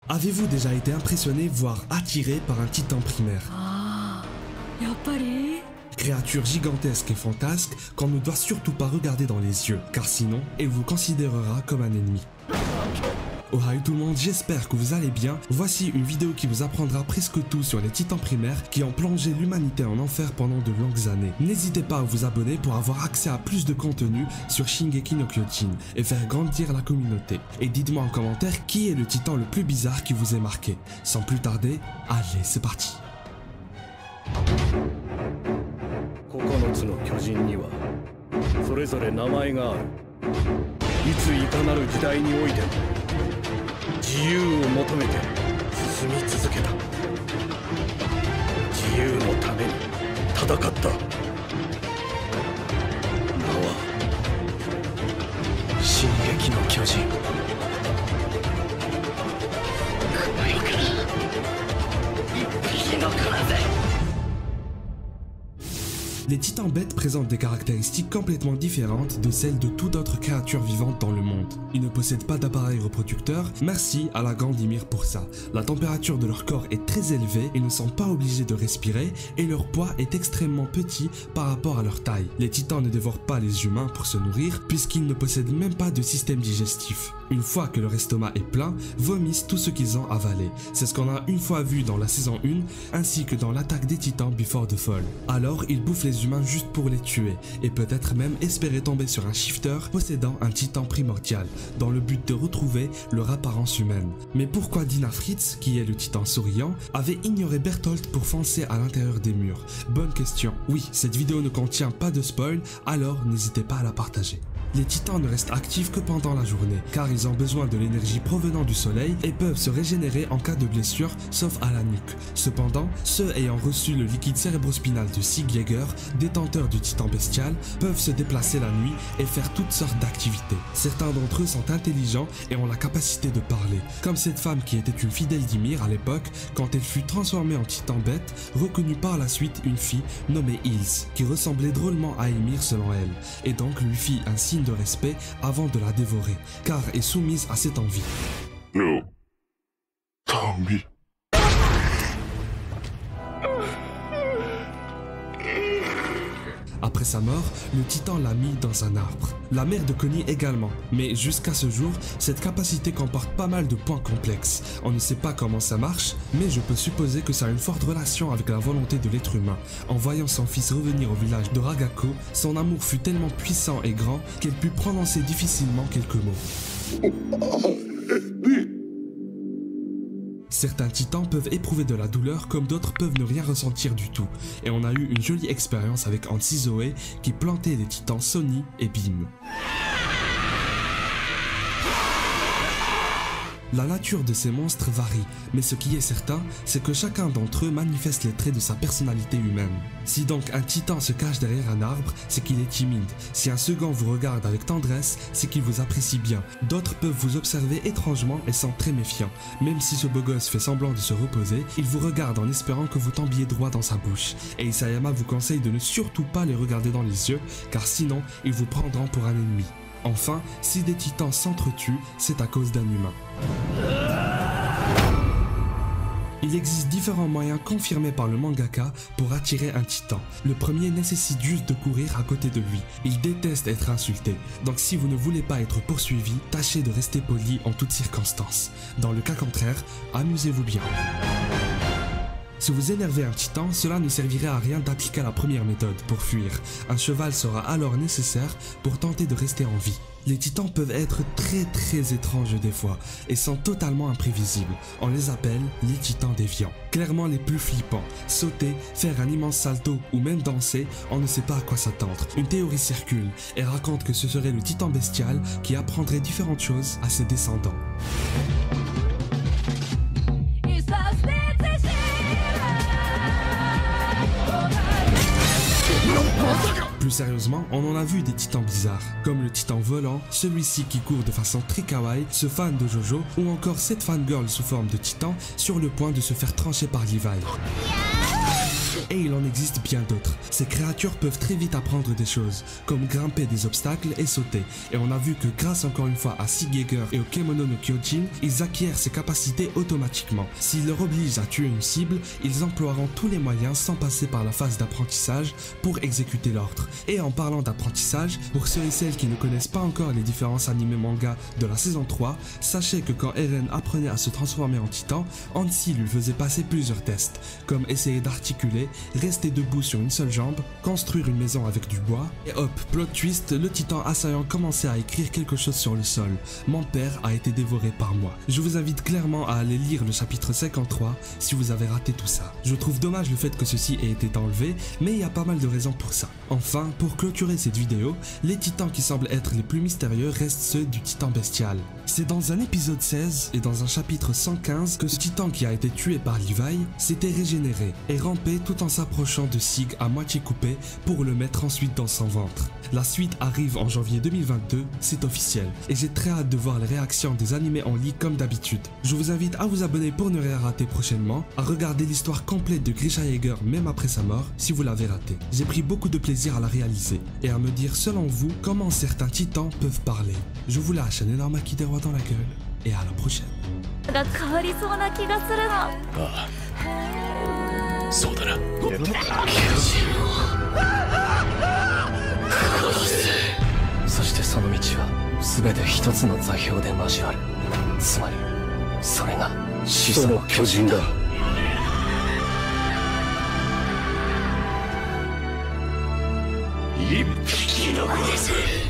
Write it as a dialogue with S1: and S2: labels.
S1: Avez-vous déjà été impressionné, voire attiré par un titan primaire? Créature gigantesque et fantasque qu'on ne doit surtout pas regarder dans les yeux, car sinon, elle vous considérera comme un ennemi. Ohio tout le monde, j'espère que vous allez bien. Voici une vidéo qui vous apprendra presque tout sur les titans primaires qui ont plongé l'humanité en enfer pendant de longues années. N'hésitez pas à vous abonner pour avoir accès à plus de contenu sur Shingeki no Kyojin et faire grandir la communauté. Et dites-moi en commentaire qui est le titan le plus bizarre qui vous ait marqué. Sans plus tarder, allez, c'est parti.
S2: 9つの巨人にはそれぞれ名前がある。いついかなる時代においても自由を求めて進み続けた。自由のために戦った。名は進撃の巨人。この世から一匹の体。
S1: Les titans bêtes présentent des caractéristiques complètement différentes de celles de toute autre créature vivante dans le monde. Ils ne possèdent pas d'appareil reproducteur, merci à la grande Ymir pour ça. La température de leur corps est très élevée, ils ne sont pas obligés de respirer et leur poids est extrêmement petit par rapport à leur taille. Les titans ne dévorent pas les humains pour se nourrir puisqu'ils ne possèdent même pas de système digestif. Une fois que leur estomac est plein, vomissent tout ce qu'ils ont avalé. C'est ce qu'on a une fois vu dans la saison 1 ainsi que dans l'attaque des titans Before the Fall. Alors ils bouffent les humains juste pour les tuer et peut-être même espérer tomber sur un shifter possédant un titan primordial dans le but de retrouver leur apparence humaine. Mais pourquoi Dina Fritz, qui est le titan souriant, avait ignoré Bertholdt pour foncer à l'intérieur des murs? Bonne question. Oui, cette vidéo ne contient pas de spoil, alors n'hésitez pas à la partager. Les titans ne restent actifs que pendant la journée, car ils ont besoin de l'énergie provenant du soleil et peuvent se régénérer en cas de blessure, sauf à la nuque. Cependant, ceux ayant reçu le liquide cérébrospinal de Sig Jäger, détenteur du titan bestial, peuvent se déplacer la nuit et faire toutes sortes d'activités. Certains d'entre eux sont intelligents et ont la capacité de parler, comme cette femme qui était une fidèle d'Ymir à l'époque, quand elle fut transformée en titan bête, reconnut par la suite une fille nommée Hills, qui ressemblait drôlement à Ymir selon elle, et donc lui fit un signe de respect avant de la dévorer, car est soumise à cette envie.
S3: No. Tommy.
S1: Après sa mort, le titan l'a mis dans un arbre. La mère de Connie également, mais jusqu'à ce jour, cette capacité comporte pas mal de points complexes. On ne sait pas comment ça marche, mais je peux supposer que ça a une forte relation avec la volonté de l'être humain. En voyant son fils revenir au village de Ragako, son amour fut tellement puissant et grand qu'elle put prononcer difficilement quelques mots. Certains titans peuvent éprouver de la douleur comme d'autres peuvent ne rien ressentir du tout. Et on a eu une jolie expérience avec Antizoé qui plantait les titans Sony et Bim. La nature de ces monstres varie, mais ce qui est certain, c'est que chacun d'entre eux manifeste les traits de sa personnalité humaine. Si donc un titan se cache derrière un arbre, c'est qu'il est timide. Si un second vous regarde avec tendresse, c'est qu'il vous apprécie bien. D'autres peuvent vous observer étrangement et sont très méfiants. Même si ce beau gosse fait semblant de se reposer, il vous regarde en espérant que vous tombiez droit dans sa bouche. Et Isayama vous conseille de ne surtout pas les regarder dans les yeux, car sinon, ils vous prendront pour un ennemi. Enfin, si des titans s'entretuent, c'est à cause d'un humain. Il existe différents moyens confirmés par le mangaka pour attirer un titan. Le premier nécessite juste de courir à côté de lui. Il déteste être insulté. Donc si vous ne voulez pas être poursuivi, tâchez de rester poli en toutes circonstances. Dans le cas contraire, amusez-vous bien. Si vous énervez un titan, cela ne servirait à rien d'appliquer la première méthode pour fuir. Un cheval sera alors nécessaire pour tenter de rester en vie. Les titans peuvent être très étranges des fois et sont totalement imprévisibles. On les appelle les titans déviants. Clairement les plus flippants. Sauter, faire un immense salto ou même danser, on ne sait pas à quoi s'attendre. Une théorie circule et raconte que ce serait le titan bestial qui apprendrait différentes choses à ses descendants. Plus sérieusement, on en a vu des titans bizarres, comme le titan volant, celui-ci qui court de façon très kawaii, ce fan de Jojo, ou encore cette fangirl sous forme de titan sur le point de se faire trancher par Levi. Et il en existe bien d'autres. Ces créatures peuvent très vite apprendre des choses, comme grimper des obstacles et sauter. Et on a vu que grâce encore une fois à Shigeki et au Kemono no Kyojin, ils acquièrent ces capacités automatiquement. S'ils leur obligent à tuer une cible, ils emploieront tous les moyens sans passer par la phase d'apprentissage pour exécuter l'ordre. Et en parlant d'apprentissage, pour ceux et celles qui ne connaissent pas encore les différents animés manga de la saison 3, sachez que quand Eren apprenait à se transformer en titan, Hansi lui faisait passer plusieurs tests, comme essayer d'articuler, rester debout sur une seule jambe, construire une maison avec du bois, et hop, plot twist, le titan assaillant commençait à écrire quelque chose sur le sol. Mon père a été dévoré par moi. Je vous invite clairement à aller lire le chapitre 53 si vous avez raté tout ça. Je trouve dommage le fait que ceci ait été enlevé, mais il y a pas mal de raisons pour ça. Enfin, pour clôturer cette vidéo, les titans qui semblent être les plus mystérieux restent ceux du titan bestial. C'est dans un épisode 16 et dans un chapitre 115 que ce titan qui a été tué par Levi s'était régénéré et rampait tout en s'approchant de Sig à moitié coupé pour le mettre ensuite dans son ventre. La suite arrive en janvier 2022, c'est officiel, et j'ai très hâte de voir les réactions des animés en ligne comme d'habitude. Je vous invite à vous abonner pour ne rien rater prochainement, à regarder l'histoire complète de Grisha Jäger même après sa mort si vous l'avez raté. J'ai pris beaucoup de plaisir à la réaliser, et à me dire selon vous comment certains titans peuvent parler. Je vous lâche un énorme acquis des rois dans la gueule, et à la prochaine.
S2: そうだなそしてその道は全て一つの座標で交わるつまりそれが始祖の巨人だ一匹残らず